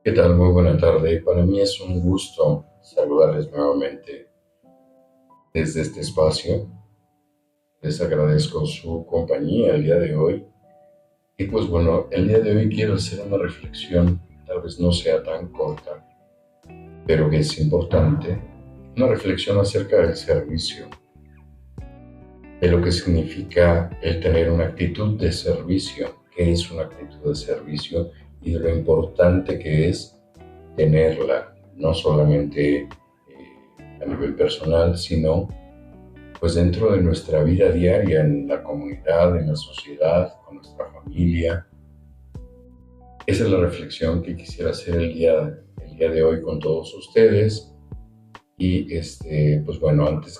¿Qué tal? Muy buena tarde. Para mí es un gusto saludarles nuevamente desde este espacio. Les agradezco su compañía el día de hoy. Y pues bueno, el día de hoy quiero hacer una reflexión, tal vez no sea tan corta, pero que es importante. Una reflexión acerca del servicio, de lo que significa el tener una actitud de servicio, qué es una actitud de servicio y de lo importante que es tenerla, no solamente a nivel personal, sino pues dentro de nuestra vida diaria, en la comunidad, en la sociedad, con nuestra familia. Esa es la reflexión que quisiera hacer el día de hoy con todos ustedes. Y pues bueno, antes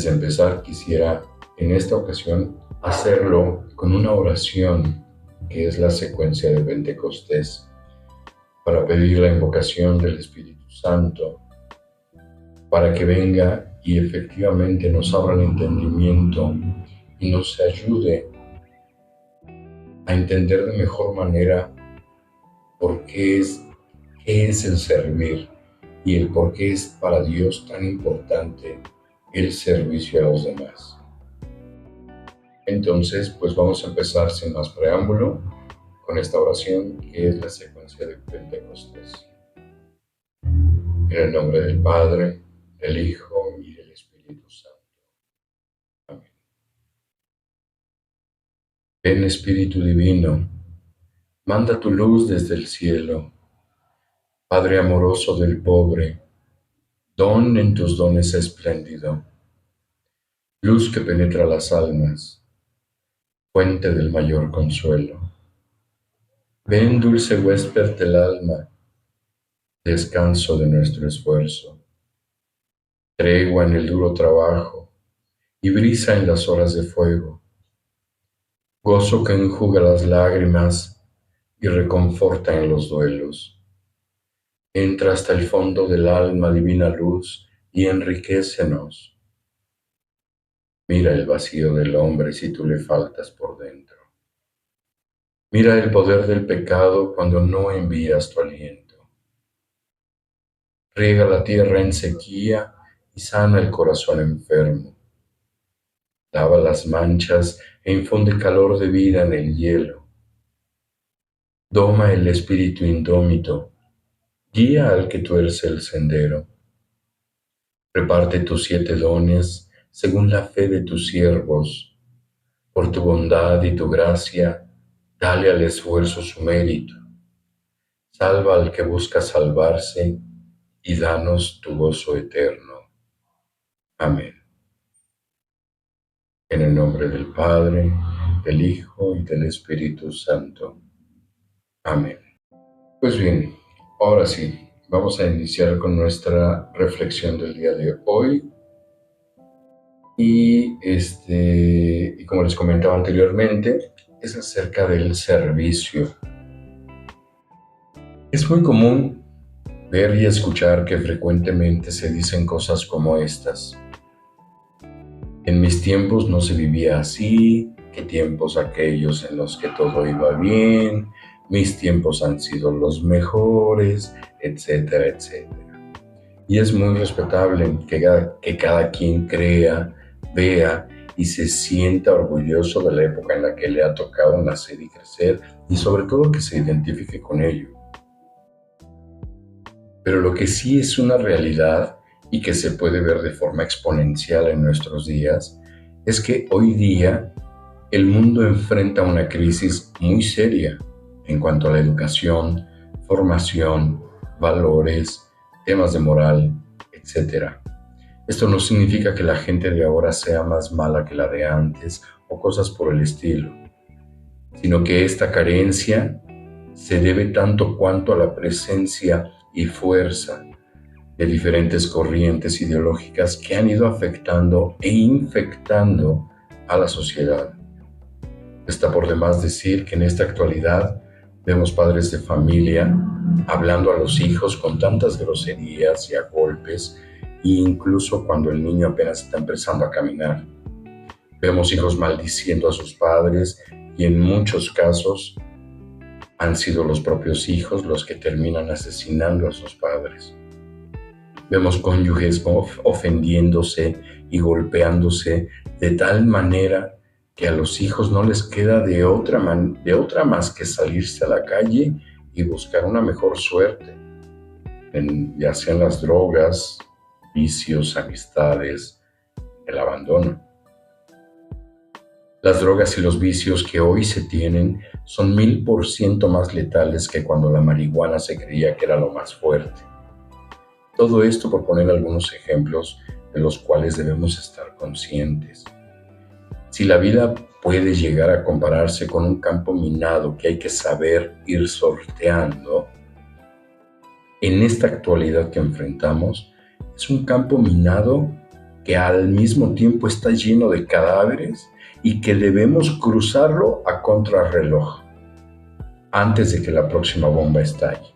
de empezar, quisiera en esta ocasión hacerlo con una oración que es la secuencia de Pentecostés, para pedir la invocación del Espíritu Santo, para que venga y efectivamente nos abra el entendimiento y nos ayude a entender de mejor manera por qué es el servir y el por qué es para Dios tan importante el servicio a los demás. Entonces, pues vamos a empezar sin más preámbulo con esta oración que es la secuencia de Pentecostés. En el nombre del Padre, del Hijo y del Espíritu Santo. Amén. Ven Espíritu Divino, manda tu luz desde el cielo. Padre amoroso del pobre, don en tus dones espléndido, luz que penetra las almas, fuente del mayor consuelo. Ven dulce huésped del alma, descanso de nuestro esfuerzo, tregua en el duro trabajo y brisa en las horas de fuego, gozo que enjuga las lágrimas y reconforta en los duelos. Entra hasta el fondo del alma divina luz y enriquécenos. Mira el vacío del hombre si tú le faltas por dentro. Mira el poder del pecado cuando no envías tu aliento. Riega la tierra en sequía y sana el corazón enfermo. Lava las manchas e infunde calor de vida en el hielo. Doma el espíritu indómito, guía al que tuerce el sendero. Reparte tus 7 dones según la fe de tus siervos. Por tu bondad y tu gracia, dale al esfuerzo su mérito. Salva al que busca salvarse y danos tu gozo eterno. Amén. En el nombre del Padre, del Hijo y del Espíritu Santo. Amén. Pues bien, ahora sí, vamos a iniciar con nuestra reflexión del día de hoy. Y como les comentaba anteriormente, es acerca del servicio. Es muy común ver y escuchar que frecuentemente se dicen cosas como estas. En mis tiempos no se vivía así, qué tiempos aquellos en los que todo iba bien, mis tiempos han sido los mejores, etcétera, etcétera. Y es muy respetable que cada quien crea, vea y se sienta orgulloso de la época en la que le ha tocado nacer y crecer, y sobre todo que se identifique con ello. Pero lo que sí es una realidad y que se puede ver de forma exponencial en nuestros días es que hoy día el mundo enfrenta una crisis muy seria en cuanto a la educación, formación, valores, temas de moral, etc. Esto no significa que la gente de ahora sea más mala que la de antes o cosas por el estilo, sino que esta carencia se debe tanto cuanto a la presencia y fuerza de diferentes corrientes ideológicas que han ido afectando e infectando a la sociedad. Está por demás decir que en esta actualidad vemos padres de familia hablando a los hijos con tantas groserías y a golpes, e incluso cuando el niño apenas está empezando a caminar. Vemos hijos maldiciendo a sus padres y en muchos casos han sido los propios hijos los que terminan asesinando a sus padres. Vemos cónyuges ofendiéndose y golpeándose de tal manera que a los hijos no les queda de otra más que salirse a la calle y buscar una mejor suerte, ya sean las drogas, vicios, amistades, el abandono. Las drogas y los vicios que hoy se tienen son 1000% más letales que cuando la marihuana se creía que era lo más fuerte. Todo esto por poner algunos ejemplos de los cuales debemos estar conscientes. Si la vida puede llegar a compararse con un campo minado que hay que saber ir sorteando, en esta actualidad que enfrentamos, es un campo minado que al mismo tiempo está lleno de cadáveres y que debemos cruzarlo a contrarreloj antes de que la próxima bomba estalle.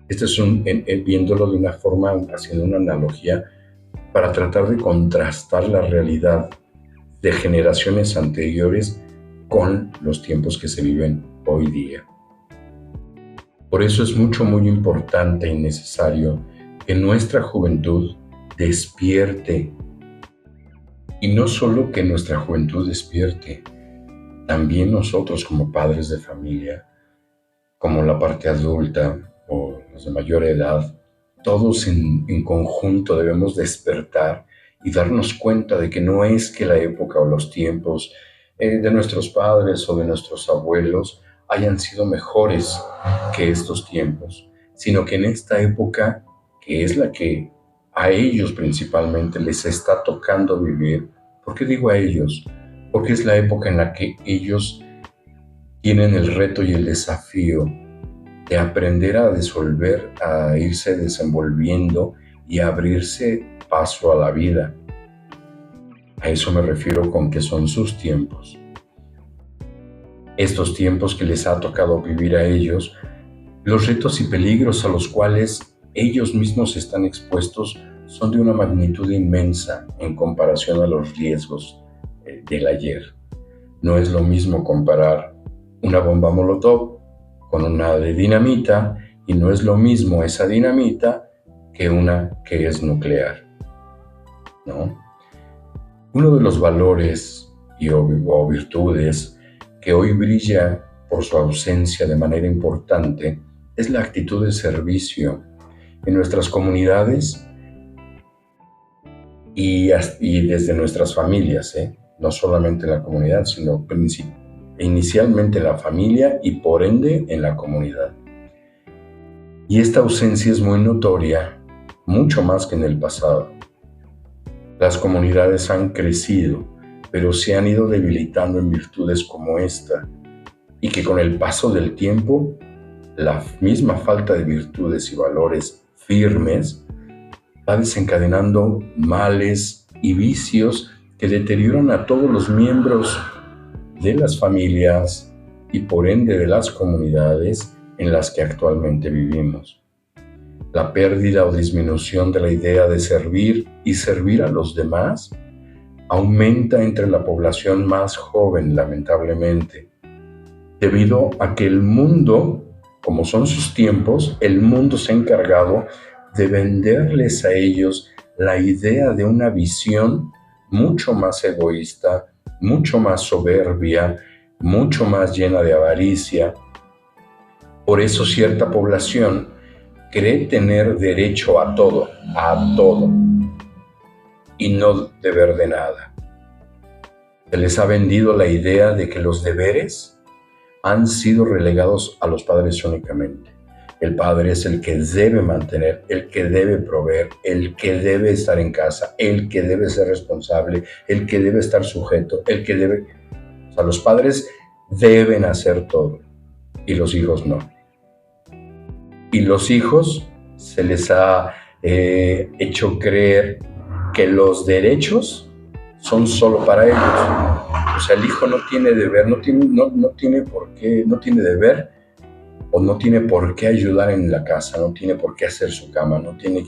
Este es viéndolo de una forma, haciendo una analogía para tratar de contrastar la realidad de generaciones anteriores con los tiempos que se viven hoy día. Por eso es muy importante y necesario que nuestra juventud despierte. Y no solo que nuestra juventud despierte, también nosotros como padres de familia, como la parte adulta o los de mayor edad, todos en conjunto debemos despertar y darnos cuenta de que no es que la época o los tiempos de nuestros padres o de nuestros abuelos hayan sido mejores que estos tiempos, sino que en esta época, que es la que a ellos principalmente les está tocando vivir. ¿Por qué digo a ellos? Porque es la época en la que ellos tienen el reto y el desafío de aprender a disolver, a irse desenvolviendo y a abrirse paso a la vida. A eso me refiero con que son sus tiempos. Estos tiempos que les ha tocado vivir a ellos, los retos y peligros a los cuales ellos mismos están expuestos son de una magnitud inmensa en comparación a los riesgos del ayer. No es lo mismo comparar una bomba molotov con una de dinamita, y no es lo mismo esa dinamita que una que es nuclear, ¿no? Uno de los valores o virtudes que hoy brilla por su ausencia de manera importante es la actitud de servicio en nuestras comunidades y desde nuestras familias, no solamente en la comunidad, sino inicialmente en la familia y por ende en la comunidad. Y esta ausencia es muy notoria, mucho más que en el pasado. Las comunidades han crecido, pero se han ido debilitando en virtudes como esta, y que con el paso del tiempo, la misma falta de virtudes y valores firmes va desencadenando males y vicios que deterioran a todos los miembros de las familias y por ende de las comunidades en las que actualmente vivimos. La pérdida o disminución de la idea de servir y servir a los demás aumenta entre la población más joven, lamentablemente, debido a que el mundo, como son sus tiempos, el mundo se ha encargado de venderles a ellos la idea de una visión mucho más egoísta, mucho más soberbia, mucho más llena de avaricia. Por eso cierta población cree tener derecho a todo, y no deber de nada. Se les ha vendido la idea de que los deberes han sido relegados a los padres únicamente. El padre es el que debe mantener, el que debe proveer, el que debe estar en casa, el que debe ser responsable, el que debe estar sujeto, el que debe... O sea, los padres deben hacer todo y los hijos no. Y los hijos se les ha hecho creer que los derechos son solo para ellos. O sea, el hijo no tiene deber, no tiene por qué, no tiene deber, o no tiene por qué ayudar en la casa, no tiene por qué hacer su cama, no tiene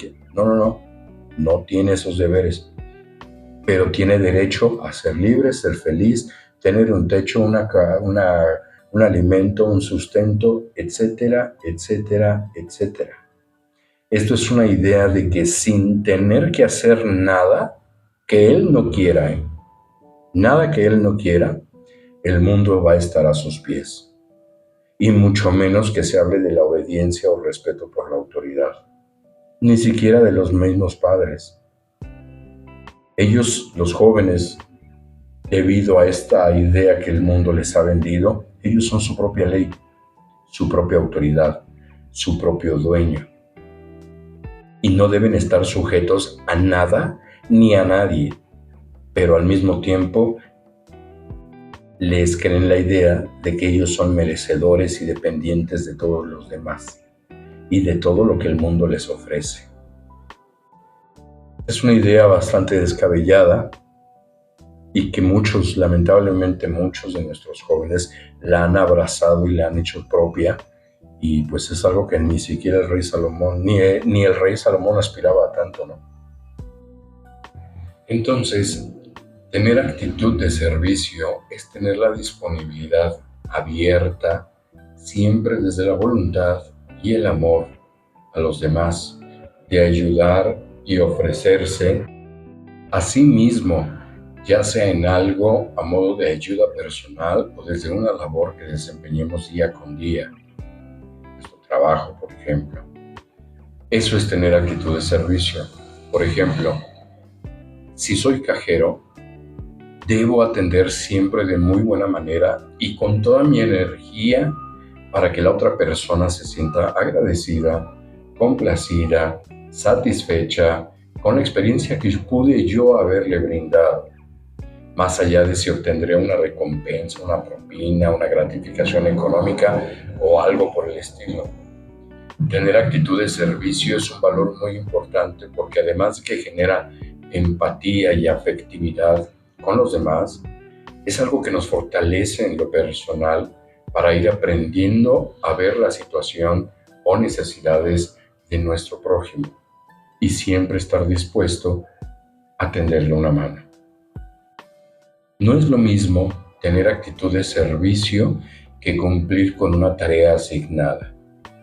esos deberes, pero tiene derecho a ser libre, ser feliz, tener un techo, una un alimento, un sustento, etcétera, etcétera, etcétera. Esto es una idea de que sin tener que hacer nada que él no quiera, nada que él no quiera, el mundo va a estar a sus pies. Y mucho menos que se hable de la obediencia o respeto por la autoridad. Ni siquiera de los mismos padres. Ellos, los jóvenes, debido a esta idea que el mundo les ha vendido, ellos son su propia ley, su propia autoridad, su propio dueño. Y no deben estar sujetos a nada ni a nadie, pero al mismo tiempo les creen la idea de que ellos son merecedores y dependientes de todos los demás y de todo lo que el mundo les ofrece. Es una idea bastante descabellada y que muchos, lamentablemente muchos de nuestros jóvenes la han abrazado y la han hecho propia, y pues es algo que ni siquiera el rey Salomón, ni el rey Salomón aspiraba a tanto, ¿no? Entonces, tener actitud de servicio es tener la disponibilidad abierta, siempre desde la voluntad y el amor a los demás, de ayudar y ofrecerse a sí mismo, ya sea en algo a modo de ayuda personal o desde una labor que desempeñemos día con día, nuestro trabajo, por ejemplo. Eso es tener actitud de servicio. Por ejemplo, si soy cajero, debo atender siempre de muy buena manera y con toda mi energía para que la otra persona se sienta agradecida, complacida, satisfecha con la experiencia que pude yo haberle brindado, más allá de si obtendré una recompensa, una propina, una gratificación económica o algo por el estilo. Tener actitud de servicio es un valor muy importante porque además de que genera empatía y afectividad con los demás, es algo que nos fortalece en lo personal para ir aprendiendo a ver la situación o necesidades de nuestro prójimo y siempre estar dispuesto a tenderle una mano. No es lo mismo tener actitud de servicio que cumplir con una tarea asignada.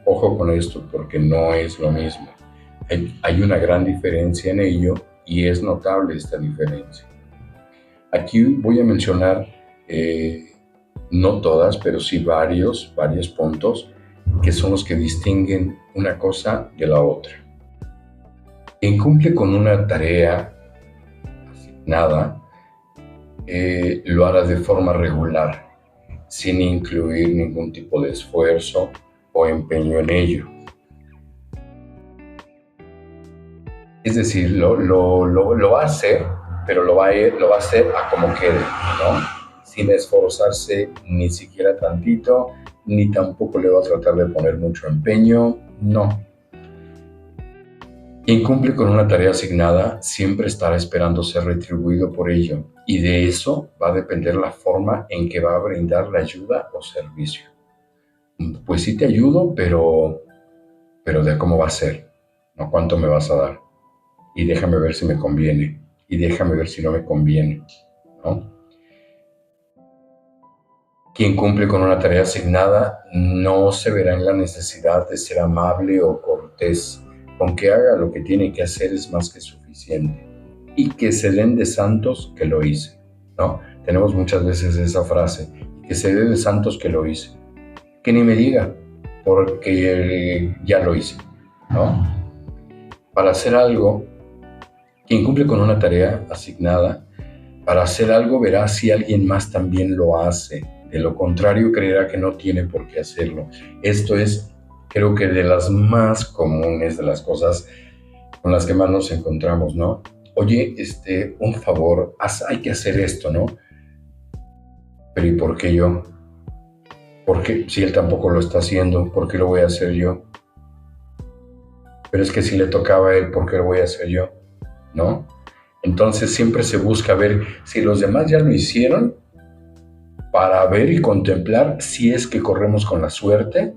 Ojo con esto porque no es lo mismo. Hay una gran diferencia en ello y es notable esta diferencia. Aquí voy a mencionar, no todas, pero sí varios puntos que son los que distinguen una cosa de la otra. Quien cumple con una tarea asignada lo hará de forma regular, sin incluir ningún tipo de esfuerzo o empeño en ello. Es decir, lo va a hacer, pero lo va a hacer a como quede, ¿no? Sin esforzarse ni siquiera tantito, ni tampoco le va a tratar de poner mucho empeño, no. Quien cumple con una tarea asignada siempre estará esperando ser retribuido por ello, y de eso va a depender la forma en que va a brindar la ayuda o servicio. Pues sí te ayudo, pero de cómo va a ser, no cuánto me vas a dar. Y déjame ver si me conviene, y déjame ver si no me conviene, ¿no? Quien cumple con una tarea asignada no se verá en la necesidad de ser amable o cortés. Con que haga lo que tiene que hacer es más que suficiente. Y que se den de santos que lo hice, ¿no? Tenemos muchas veces esa frase, que se dé de santos que lo hice. Que ni me diga, porque ya lo hice, ¿no? Para hacer algo, quien cumple con una tarea asignada, para hacer algo verá si alguien más también lo hace. De lo contrario, creerá que no tiene por qué hacerlo. Esto es, creo que de las más comunes, de las cosas con las que más nos encontramos, ¿no? Oye, un favor, hay que hacer esto, ¿no? Pero ¿y por qué yo? ¿Por qué? Si él tampoco lo está haciendo, ¿por qué lo voy a hacer yo? Pero es que si le tocaba a él, ¿por qué lo voy a hacer yo? ¿No? Entonces siempre se busca ver si los demás ya lo hicieron, para ver y contemplar si es que corremos con la suerte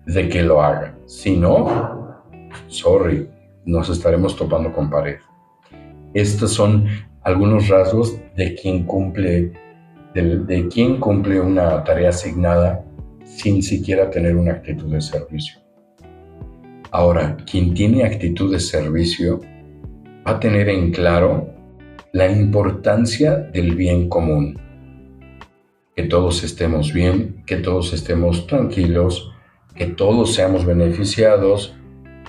de que lo hagan. Si no, sorry, nos estaremos topando con pared. Estos son algunos rasgos de quien cumple de quien cumple una tarea asignada sin siquiera tener una actitud de servicio. Ahora, quien tiene actitud de servicio va a tener en claro la importancia del bien común. Que todos estemos bien, que todos estemos tranquilos, que todos seamos beneficiados,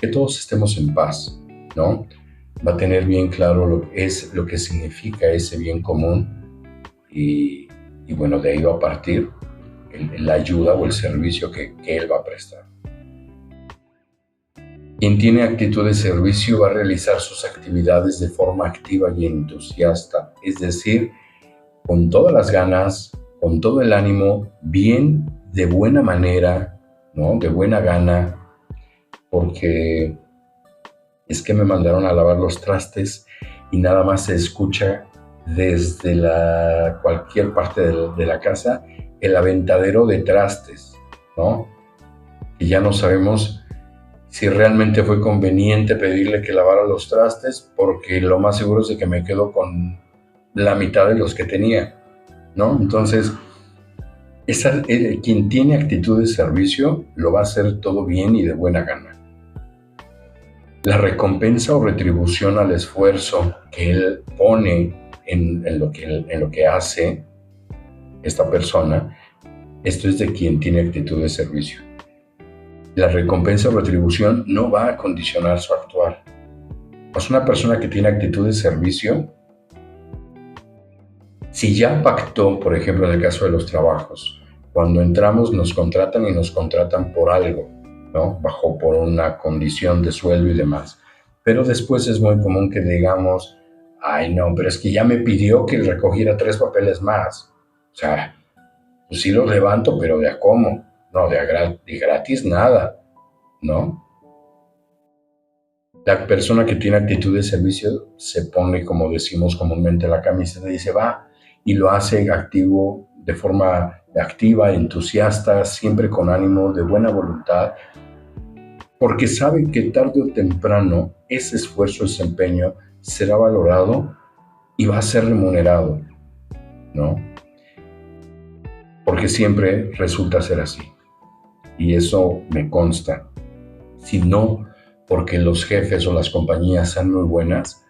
que todos estemos en paz, ¿no? Va a tener bien claro lo que significa ese bien común y bueno, de ahí va a partir la ayuda o el servicio que él va a prestar. Quien tiene actitud de servicio va a realizar sus actividades de forma activa y entusiasta, es decir, con todas las ganas, con todo el ánimo, bien, de buena manera, ¿no? De buena gana, porque es que me mandaron a lavar los trastes y nada más se escucha desde cualquier parte de la casa el aventadero de trastes, ¿no? Y ya no sabemos si realmente fue conveniente pedirle que lavara los trastes, porque lo más seguro es de que me quedo con la mitad de los que tenía, ¿no? Entonces, quien tiene actitud de servicio lo va a hacer todo bien y de buena gana. La recompensa o retribución al esfuerzo que él pone en lo que hace esta persona, esto es de quien tiene actitud de servicio. La recompensa o retribución no va a condicionar su actuar. Pues una persona que tiene actitud de servicio, si ya pactó, por ejemplo, en el caso de los trabajos, cuando entramos nos contratan y nos contratan por algo, ¿no? Por una condición de sueldo y demás. Pero después es muy común que digamos, ay no, pero es que ya me pidió que recogiera 3 papeles más. O sea, pues sí los levanto, pero ¿de a cómo? No, de gratis nada, ¿no? La persona que tiene actitud de servicio se pone, como decimos comúnmente, la camiseta y dice, va, y lo hace activo, de forma activa, entusiasta, siempre con ánimo, de buena voluntad, porque sabe que tarde o temprano ese esfuerzo, ese empeño será valorado y va a ser remunerado, ¿no? Porque siempre resulta ser así. Y eso me consta. Si no porque los jefes o las compañías sean muy buenas,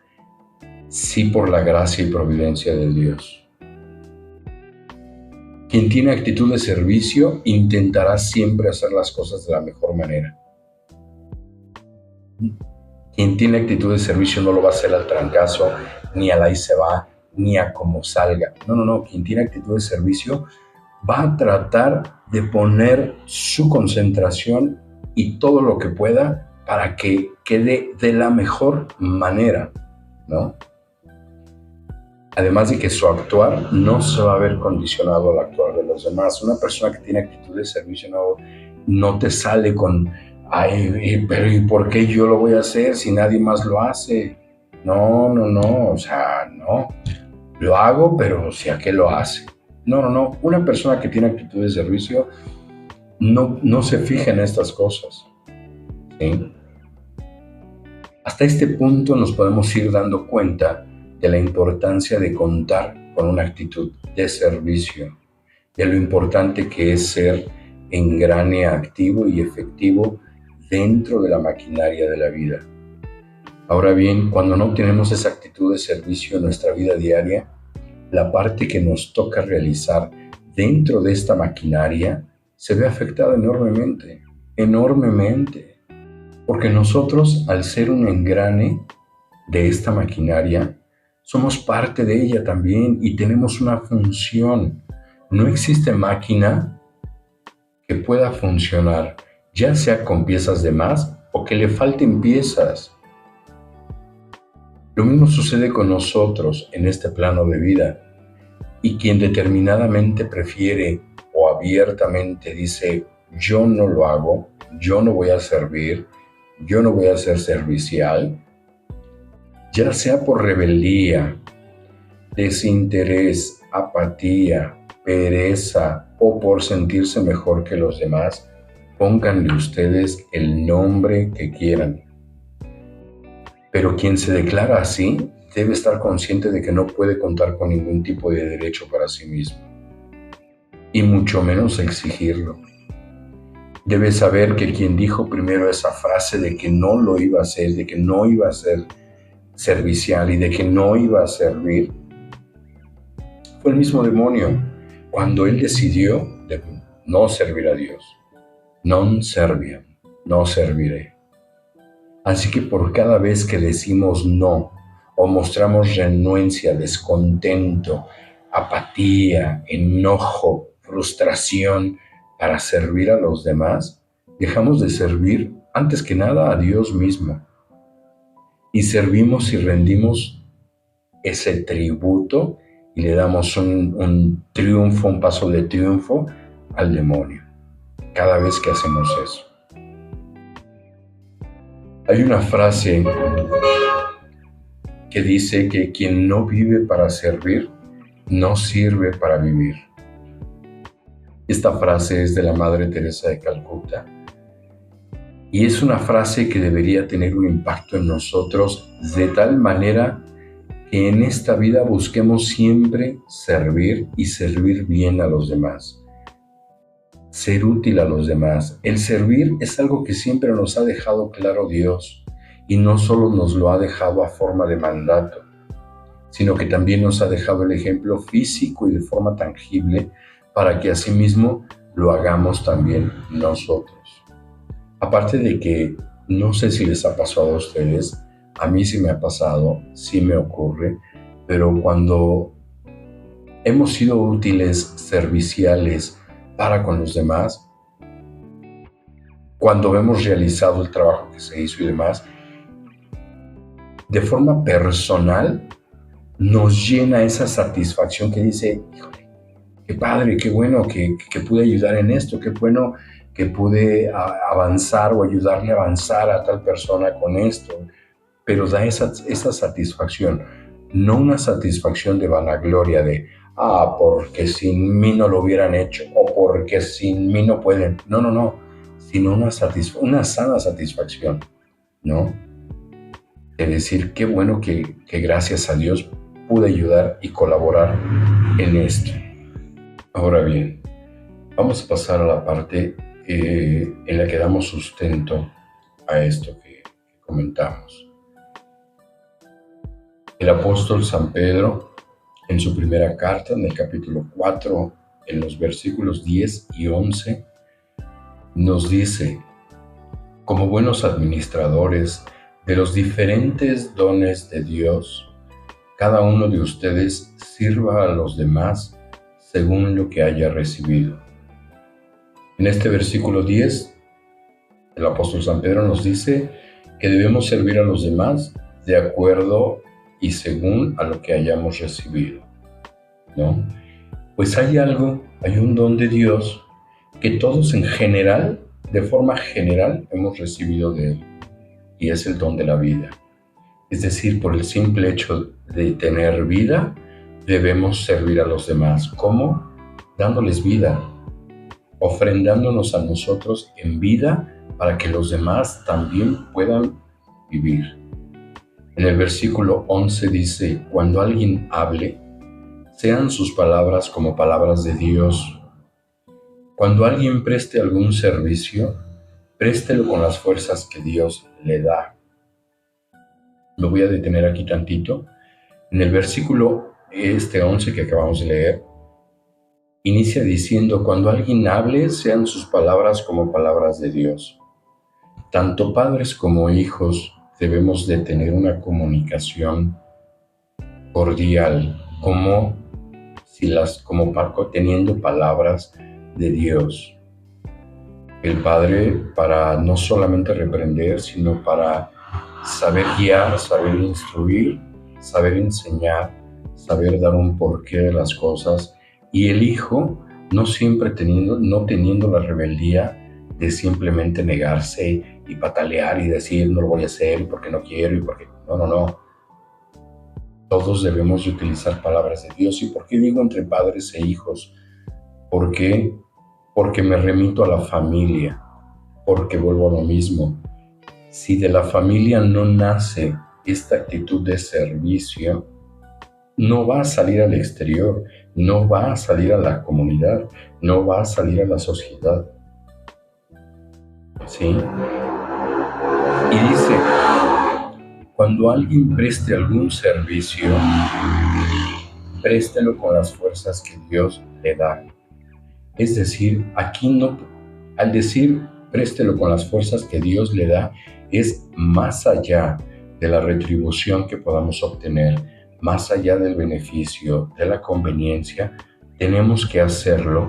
sí por la gracia y providencia de Dios. Quien tiene actitud de servicio intentará siempre hacer las cosas de la mejor manera. Quien tiene actitud de servicio no lo va a hacer al trancazo, ni al ahí se va, ni a como salga. No. Quien tiene actitud de servicio va a tratar de poner su concentración y todo lo que pueda para que quede de la mejor manera, ¿no? Además de que su actuar no se va a ver condicionado al actuar de los demás. Una persona que tiene actitud de servicio no te sale con, ay, pero ¿y por qué yo lo voy a hacer si nadie más lo hace? No, o sea, no. Lo hago, pero si a qué lo hace. No. Una persona que tiene actitud de servicio no se fija en estas cosas, ¿sí? Hasta este punto nos podemos ir dando cuenta de la importancia de contar con una actitud de servicio, de lo importante que es ser engrane activo y efectivo dentro de la maquinaria de la vida. Ahora bien, cuando no tenemos esa actitud de servicio en nuestra vida diaria, la parte que nos toca realizar dentro de esta maquinaria se ve afectada enormemente, porque nosotros, al ser un engrane de esta maquinaria, somos parte de ella también y tenemos una función. No existe máquina que pueda funcionar, ya sea con piezas de más o que le falten piezas. Lo mismo sucede con nosotros en este plano de vida, y quien determinadamente prefiere o abiertamente dice, yo no lo hago, yo no voy a servir, yo no voy a ser servicial, ya sea por rebeldía, desinterés, apatía, pereza o por sentirse mejor que los demás, pónganle ustedes el nombre que quieran. Pero quien se declara así debe estar consciente de que no puede contar con ningún tipo de derecho para sí mismo. y mucho menos exigirlo. Debes saber que quien dijo primero esa frase de que no lo iba a hacer, de que no iba a ser servicial y de que no iba a servir, fue el mismo demonio, cuando él decidió de no servir a Dios. Non serviam, no serviré. Así que por cada vez que decimos no o mostramos renuencia, descontento, apatía, enojo, frustración para servir a los demás, dejamos de servir antes que nada a Dios mismo y servimos y rendimos ese tributo y le damos un triunfo, un paso de triunfo al demonio cada vez que hacemos eso. Hay una frase que dice que quien no vive para servir, no sirve para vivir. Esta frase es de la Madre Teresa de Calcuta y es una frase que debería tener un impacto en nosotros de tal manera que en esta vida busquemos siempre servir y servir bien a los demás. Ser útil a los demás. El servir es algo que siempre nos ha dejado claro Dios y no solo nos lo ha dejado a forma de mandato, sino que también nos ha dejado el ejemplo físico y de forma tangible para que asimismo lo hagamos también nosotros. Aparte de que no sé si les ha pasado a ustedes, a mí sí me ha pasado, sí me ocurre, pero cuando hemos sido útiles, serviciales, para con los demás, cuando hemos realizado el trabajo que se hizo y demás, de forma personal nos llena esa satisfacción que dice, híjole, qué padre, qué bueno que pude ayudar en esto, qué bueno que pude avanzar o ayudarle a avanzar a tal persona con esto, pero da esa satisfacción, no una satisfacción de vanagloria de porque sin mí no lo hubieran hecho o porque sin mí no pueden. No, sino una sana satisfacción, ¿no? De decir, qué bueno que gracias a Dios pude ayudar y colaborar en esto. Ahora bien, vamos a pasar a la parte en la que damos sustento a esto que comentamos. El apóstol San Pedro, en su primera carta, en el capítulo 4, en los versículos 10 y 11, nos dice, como buenos administradores de los diferentes dones de Dios, cada uno de ustedes sirva a los demás según lo que haya recibido. En este versículo 10, el apóstol San Pedro nos dice que debemos servir a los demás de acuerdo y según a lo que hayamos recibido, ¿no? Pues hay un don de Dios que todos en general, de forma general, hemos recibido de Él, y es el don de la vida. Es decir, por el simple hecho de tener vida, debemos servir a los demás. ¿Cómo? Dándoles vida, ofrendándonos a nosotros en vida para que los demás también puedan vivir. En el versículo 11 dice, cuando alguien hable, sean sus palabras como palabras de Dios. Cuando alguien preste algún servicio, préstelo con las fuerzas que Dios le da. Me voy a detener aquí tantito. En el versículo 11 que acabamos de leer, inicia diciendo, cuando alguien hable, sean sus palabras como palabras de Dios. Tanto padres como hijos debemos de tener una comunicación cordial, como teniendo palabras de Dios. El Padre para no solamente reprender, sino para saber guiar, saber instruir, saber enseñar, saber dar un porqué de las cosas. Y el Hijo no siempre no teniendo la rebeldía de simplemente negarse y patalear y decir no lo voy a hacer porque no quiero y porque no. Todos debemos de utilizar palabras de Dios. ¿Y por qué digo entre padres e hijos? ¿Por qué? Porque me remito a la familia, porque vuelvo a lo mismo. Si de la familia no nace esta actitud de servicio, no va a salir al exterior no va a salir a la comunidad, no va a salir a la sociedad. ¿Sí? Y dice, cuando alguien preste algún servicio, préstelo con las fuerzas que Dios le da. Es decir, aquí no, al decir préstelo con las fuerzas que Dios le da, es más allá de la retribución que podamos obtener, más allá del beneficio, de la conveniencia, tenemos que hacerlo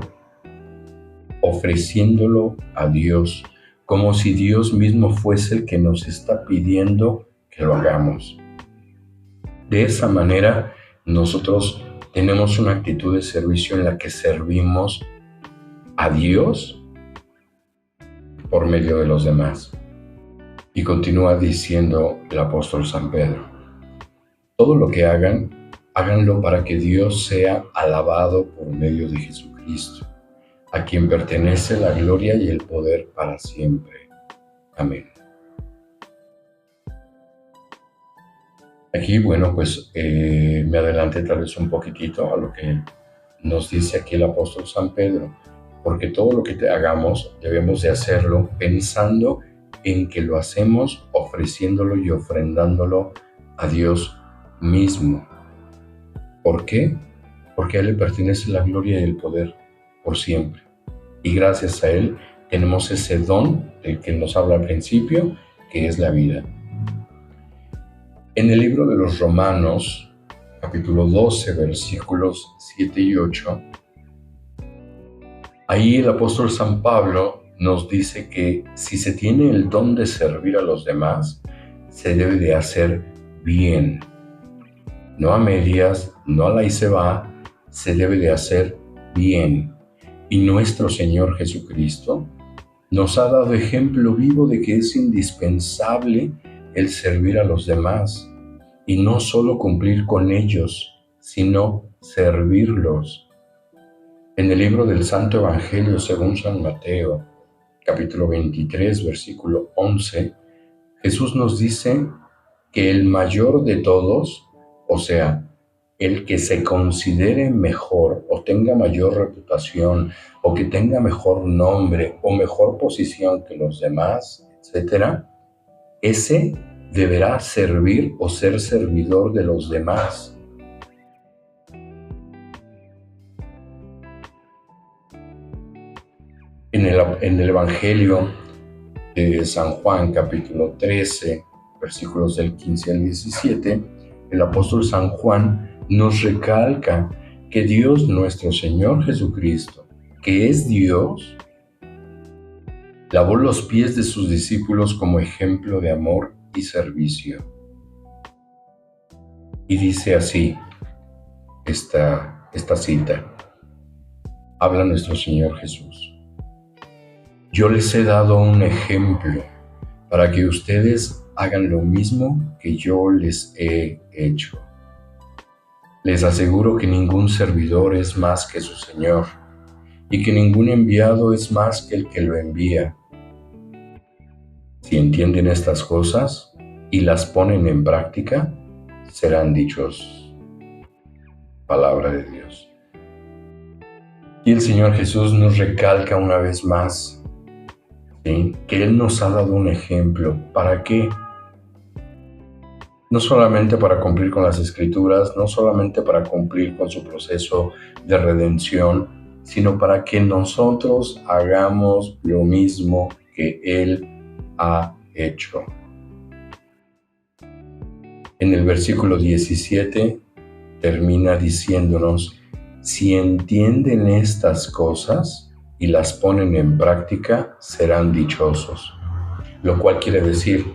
ofreciéndolo a Dios, como si Dios mismo fuese el que nos está pidiendo que lo hagamos. De esa manera, nosotros tenemos una actitud de servicio en la que servimos a Dios por medio de los demás. Y continúa diciendo el apóstol San Pedro, todo lo que hagan, háganlo para que Dios sea alabado por medio de Jesucristo, a quien pertenece la gloria y el poder para siempre. Amén. Aquí, bueno, pues me adelanté tal vez un poquitito a lo que nos dice aquí el apóstol San Pedro, porque todo lo que hagamos debemos de hacerlo pensando en que lo hacemos ofreciéndolo y ofrendándolo a Dios mismo. ¿Por qué? Porque a Él le pertenece la gloria y el poder por siempre. Y gracias a Él tenemos ese don del que nos habla al principio, que es la vida. En el libro de los Romanos, capítulo 12, versículos 7 y 8, ahí el apóstol San Pablo nos dice que si se tiene el don de servir a los demás, se debe de hacer bien. No a medias, no a la y se va, se debe de hacer bien. Y nuestro Señor Jesucristo nos ha dado ejemplo vivo de que es indispensable el servir a los demás, y no solo cumplir con ellos, sino servirlos. En el libro del Santo Evangelio según San Mateo, capítulo 23, versículo 11, Jesús nos dice que el mayor de todos, o sea, el que se considere mejor o tenga mayor reputación o que tenga mejor nombre o mejor posición que los demás, etc., ese deberá servir o ser servidor de los demás. En el Evangelio de San Juan, capítulo 13, versículos del 15 al 17, el apóstol San Juan nos recalca que Dios nuestro Señor Jesucristo, que es Dios, lavó los pies de sus discípulos como ejemplo de amor y servicio. Y dice así esta cita. Habla nuestro Señor Jesús. Yo les he dado un ejemplo para que ustedes hagan lo mismo que yo les he hecho. Les aseguro que ningún servidor es más que su Señor, y que ningún enviado es más que el que lo envía. Si entienden estas cosas y las ponen en práctica, serán dichosos. Palabra de Dios. Y el Señor Jesús nos recalca una vez más, ¿sí?, que Él nos ha dado un ejemplo. ¿Para qué? No solamente para cumplir con las Escrituras, no solamente para cumplir con su proceso de redención, sino para que nosotros hagamos lo mismo que Él ha hecho. En el versículo 17 termina diciéndonos, si entienden estas cosas y las ponen en práctica, serán dichosos. Lo cual quiere decir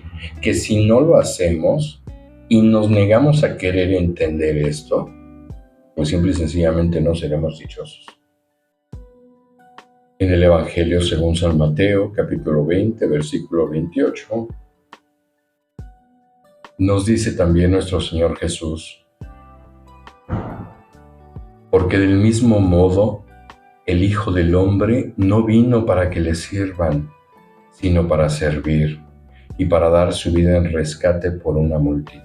que si no lo hacemos y nos negamos a querer entender esto, pues simple y sencillamente no seremos dichosos. En el Evangelio según San Mateo, capítulo 20, versículo 28, nos dice también nuestro Señor Jesús, porque del mismo modo el Hijo del Hombre no vino para que le sirvan, sino para servir y para dar su vida en rescate por una multitud.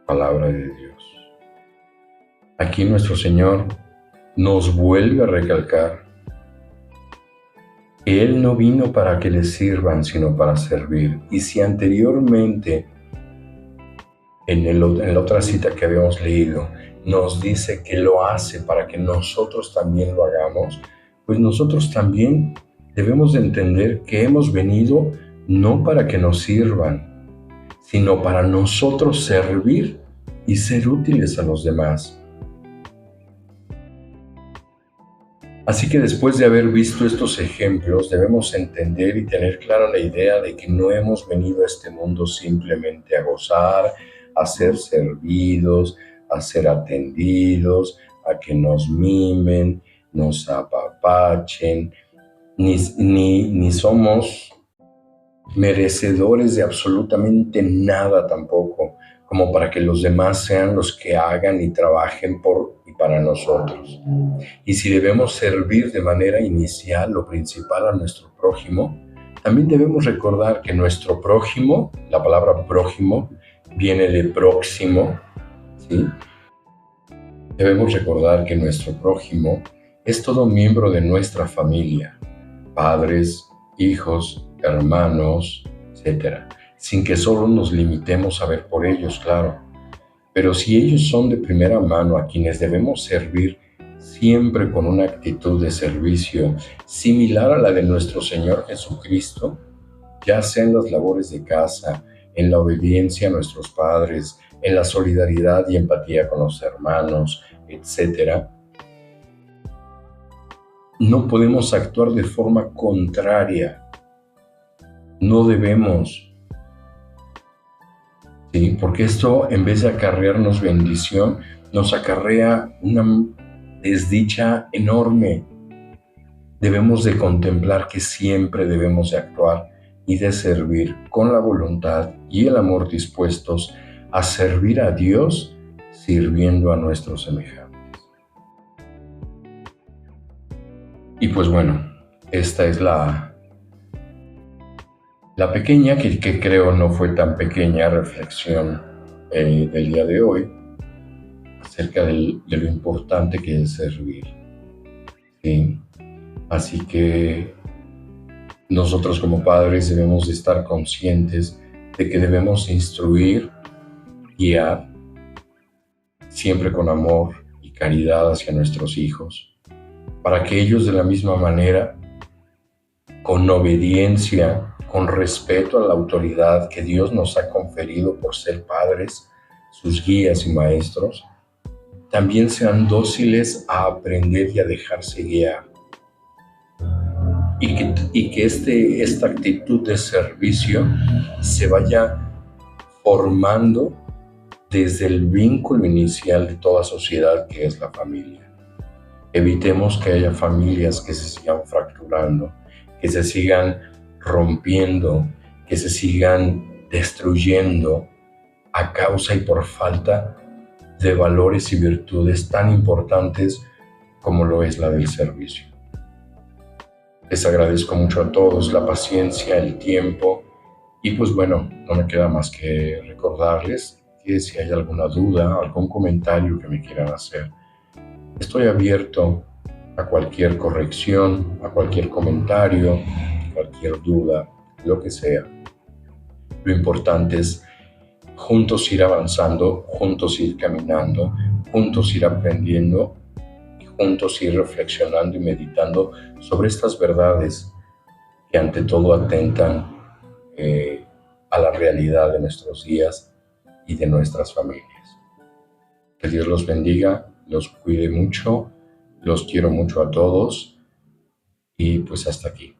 Palabra de Dios. Aquí nuestro Señor nos vuelve a recalcar que Él no vino para que le sirvan, sino para servir. Y si anteriormente, en la otra cita que habíamos leído, nos dice que lo hace para que nosotros también lo hagamos, pues nosotros también debemos de entender que hemos venido no para que nos sirvan, sino para nosotros servir y ser útiles a los demás. Así que después de haber visto estos ejemplos, debemos entender y tener clara la idea de que no hemos venido a este mundo simplemente a gozar, a ser servidos, a ser atendidos, a que nos mimen, nos apapachen, ni somos merecedores de absolutamente nada tampoco, como para que los demás sean los que hagan y trabajen por y para nosotros. Y si debemos servir de manera inicial o principal a nuestro prójimo, también debemos recordar que nuestro prójimo, la palabra prójimo, viene de próximo, ¿sí? Debemos recordar que nuestro prójimo es todo miembro de nuestra familia, padres, hijos, hermanos, etc. Sin que solo nos limitemos a ver por ellos, claro. Pero si ellos son de primera mano a quienes debemos servir siempre con una actitud de servicio similar a la de nuestro Señor Jesucristo, ya sea en las labores de casa, en la obediencia a nuestros padres, en la solidaridad y empatía con los hermanos, etc., no podemos actuar de forma contraria. No debemos, ¿sí? Porque esto, en vez de acarrearnos bendición, nos acarrea una desdicha enorme. Debemos de contemplar que siempre debemos de actuar y de servir con la voluntad y el amor dispuestos a servir a Dios, sirviendo a nuestros semejantes. Y pues bueno, esta es la pequeña, que creo no fue tan pequeña, reflexión del día de hoy acerca de lo importante que es servir, ¿sí? Así que nosotros como padres debemos de estar conscientes de que debemos instruir, guiar, siempre con amor y caridad hacia nuestros hijos, para que ellos de la misma manera, con obediencia, con respeto a la autoridad que Dios nos ha conferido por ser padres, sus guías y maestros, también sean dóciles a aprender y a dejarse guiar. Y que esta actitud de servicio se vaya formando desde el vínculo inicial de toda sociedad, que es la familia. Evitemos que haya familias que se sigan fracturando, que se sigan rompiendo, que se sigan destruyendo a causa y por falta de valores y virtudes tan importantes como lo es la del servicio. Les agradezco mucho a todos la paciencia, el tiempo, y pues bueno, no me queda más que recordarles que si hay alguna duda, algún comentario que me quieran hacer, estoy abierto a cualquier corrección, a cualquier comentario, cualquier duda, lo que sea. Lo importante es juntos ir avanzando, juntos ir caminando, juntos ir aprendiendo y juntos ir reflexionando y meditando sobre estas verdades que ante todo atentan a la realidad de nuestros días y de nuestras familias. Que Dios los bendiga, los cuide mucho, los quiero mucho a todos y pues hasta aquí.